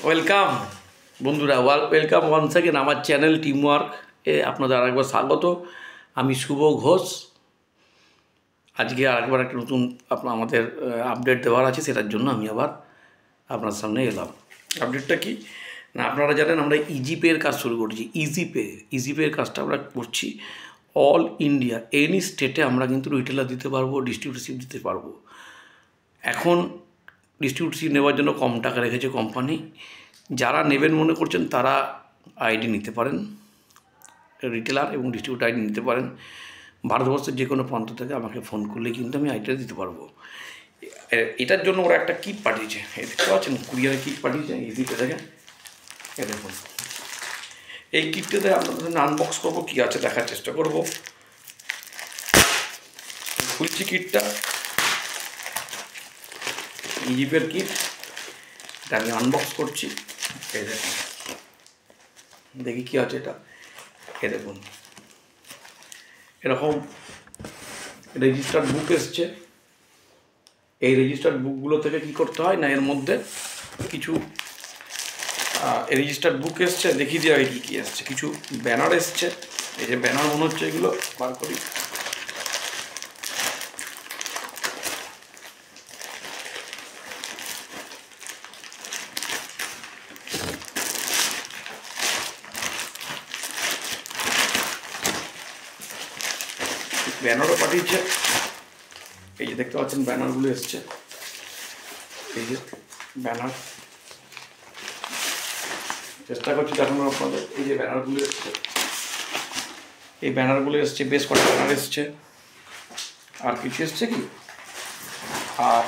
Welcome বন্ধুরা, welcome once again আমার channel teamwork এ আপনাদের আরেকবার স্বাগত। আমি শুভ ঘোষ। আজকে আরেকবার একটা নতুন আমাদের আপডেট দেওয়ার আছে, সেটার জন্য আমি আবার আপনার সামনে এলাম। আপডেটটা কি না, আপনারা জানেন আমরা ইজিপের কাজ শুরু করেছি। ইজিপের কাজটা আমরা করছি অল ইন্ডিয়া, এনি স্টেটে আমরা কিন্তু রিটেলার দিতে পারবো, ডিস্ট্রিবিউটরশিপ দিতে পারবো। এখন ডিস্ট্রিবিউটরশিপ নেওয়ার জন্য কম টাকা রেখেছে কোম্পানি। যারা নেবেন মনে করছেন তারা আইডি নিতে পারেন, রিটেলার এবং ডিস্ট্রিবিউটর আইডি নিতে পারেন। ভারতবর্ষের যে কোনো প্রান্ত থেকে আমাকে ফোন করলে কিন্তু আমি আইডিটা দিতে পারবো। এটার জন্য ওরা একটা কিট পাঠিয়েছে, দেখতে পাচ্ছেন কুরিয়ারে কিট পাঠিয়েছে ইজিপে থেকে। এ দেখুন, এই কিটটাতে আপনাদের আনবক্স করবো, কী আছে দেখার চেষ্টা করব। খুলছি কিটটা, ইজিপের কিট, এটা আমি আনবক্স করছি। এই দেখুন, দেখি কী আছে এটা। এ দেখুন, এরকম রেজিস্টার্ড বুক এসছে। এই রেজিস্টার্ড বুকগুলো থেকে কী করতে হয় না, এর মধ্যে কিছু রেজিস্টার্ড বুক এসছে, দেখিয়ে দেওয়া কী কী এসছে। কিছু ব্যানার এসছে, এই যে ব্যানার মনে হচ্ছে, এগুলো বার করি। ব্যানারও পাঠিয়েছে, এই যে দেখতে পাচ্ছেন ব্যানারগুলো এসছে। এই যে ব্যানার, চেষ্টা করছি দেখানো আপনাদের। এই যে ব্যানারগুলো এসছে, এই ব্যানারগুলো এসছে, বেশ কটা ব্যানার এসছে। আর কিছু এসছে কি, আর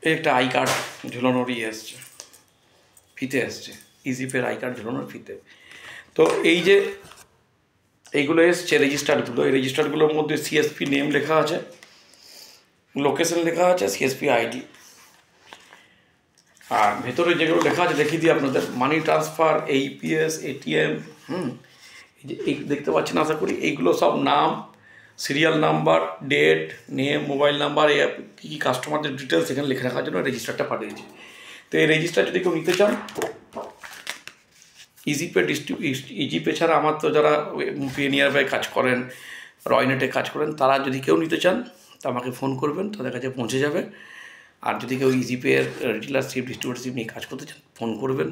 এই একটা আই কার্ড ঝুলানোর এসছে, ফিতে এসছে, ইজিপের আই কার্ড ঝুলানোর ফিতে। তো এই যে এইগুলো এসছে রেজিস্টারগুলো, এই রেজিস্টারগুলোর মধ্যে সিএসপি নেম লেখা আছে, লোকেশন লেখা আছে, সিএসপি আইডি। আর ভেতরে যেগুলো লেখা আছে দেখিয়ে দিই আপনাদের, মানি ট্রান্সফার, এইপিএস, এটিএম, এই যে এই দেখতে পাচ্ছেন আশা করি, এইগুলো সব নাম, serial number, date, name, mobile number, এই কী কী কাস্টমারদের ডিটেলস এখানে লিখে রাখার জন্য রেজিস্টারটা পাঠিয়েছি। তো এই রেজিস্টার যদি কেউ নিতে চান, ইজিপে ছাড়া আমার তো যারা নিয়ার বাই কাজ করেন, রয়নেটে কাজ করেন, তারা যদি কেউ নিতে চান তা আমাকে ফোন করবেন, তাদের কাছে পৌঁছে যাবে। আর যদি কেউ ইজিপের রিটেলারশিপ, ডিস্ট্রিবিউটরশিপ নিয়ে কাজ করতে চান, ফোন করবেন।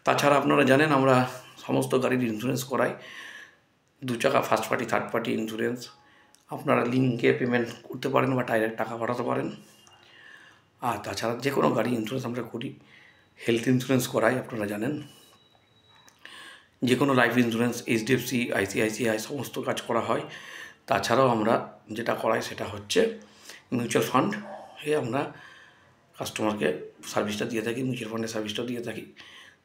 তাছাড়া আপনারা জানেন আমরা সমস্ত গাড়ির ইন্স্যুরেন্স করাই, 2 চাকা, first party, third party insurance. আপনারা লিঙ্কে পেমেন্ট করতে পারেন বা ডাইরেক্ট টাকা পাঠাতে পারেন। আর তাছাড়া যে কোনো গাড়ি ইন্স্যুরেন্স আমরা করি, হেলথ ইন্স্যুরেন্স করাই, আপনারা জানেন। যে কোনো লাইফ ইন্স্যুরেন্স, এইচডিএফসি, আইসিআইসিআই সমস্ত কাজ করা হয়। তাছাড়াও আমরা যেটা করাই সেটা হচ্ছে মিউচুয়াল ফান্ড, আমরা কাস্টমারকে সার্ভিসটা দিয়ে থাকি, মিউচুয়াল ফান্ডের সার্ভিসটা দিয়ে থাকি।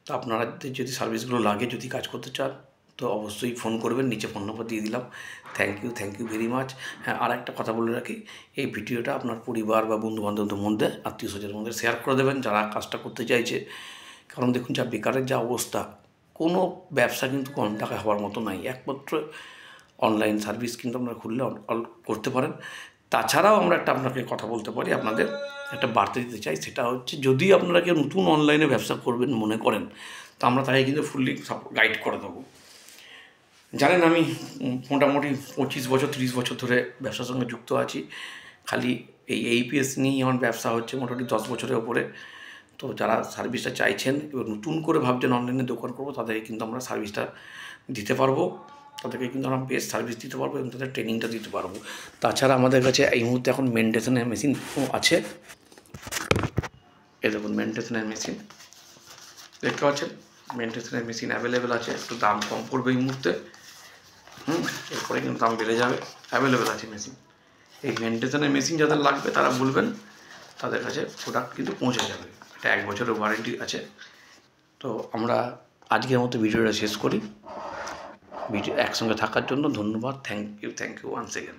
তো আপনারা যদি সার্ভিসগুলো লাগে, যদি কাজ করতে চান, তো অবশ্যই ফোন করবেন, নিচে ফোন নম্বর দিয়ে দিলাম। Thank you very much. হ্যাঁ, আর একটা কথা বলে রাখি, এই ভিডিওটা আপনার পরিবার বা বন্ধুবান্ধবদের মধ্যে, আত্মীয় স্বজনের মধ্যে শেয়ার করে দেবেন যারা কাজটা করতে চাইছে। কারণ দেখুন, যা বেকারের যা অবস্থা, কোনো ব্যবসা কিন্তু কম টাকা হওয়ার মতো নাই। একমাত্র অনলাইন সার্ভিস কিন্তু আপনারা খুললে করতে পারেন। তাছাড়াও আমরা একটা আপনাকে কথা বলতে পারি, আপনাদের একটা বার্তা দিতে চাই, সেটা হচ্ছে যদি আপনারা কেউ নতুন অনলাইনে ব্যবসা করবেন মনে করেন, তো আমরা তাকে কিন্তু ফুললি গাইড করে দেবো। জানেন আমি মোটামুটি 25 বছর 30 বছর ধরে ব্যবসার সঙ্গে যুক্ত আছি। খালি এই এইপিএস নিয়েই আমার ব্যবসা হচ্ছে মোটামুটি 10 বছরের ওপরে। তো যারা সার্ভিসটা চাইছেন, এবার নতুন করে ভাবছেন অনলাইনে দোকান করবো, তাদেরকে কিন্তু আমরা সার্ভিসটা দিতে পারবো। তাদেরকে কিন্তু আমরা বেস্ট সার্ভিস দিতে পারবো এবং তাদের ট্রেনিংটা দিতে পারবো। তাছাড়া আমাদের কাছে এই মুহূর্তে এখন মেনটেনেন্সের মেশিন আছে। এই দেখুন, মেনটেনেন্সের মেশিন দেখতে পাচ্ছেন, মেনটেনেন্সের মেশিন অ্যাভেলেবেল আছে। একটু দাম কম পড়বে এই মুহূর্তে, এরপরে কিন্তু দাম বেড়ে যাবে। অ্যাভেলেবেল আছে মেশিন। এই মেনটেনেন্সের মেশিন যাদের লাগবে তারা বলবেন, তাদের কাছে প্রোডাক্ট কিন্তু পৌঁছে যাবে। এটা 1 বছরের ওয়ারেন্টি আছে। তো আমরা আজকের মতো ভিডিওটা শেষ করি। ভিডিও একসঙ্গে থাকার জন্য ধন্যবাদ। Thank you once again.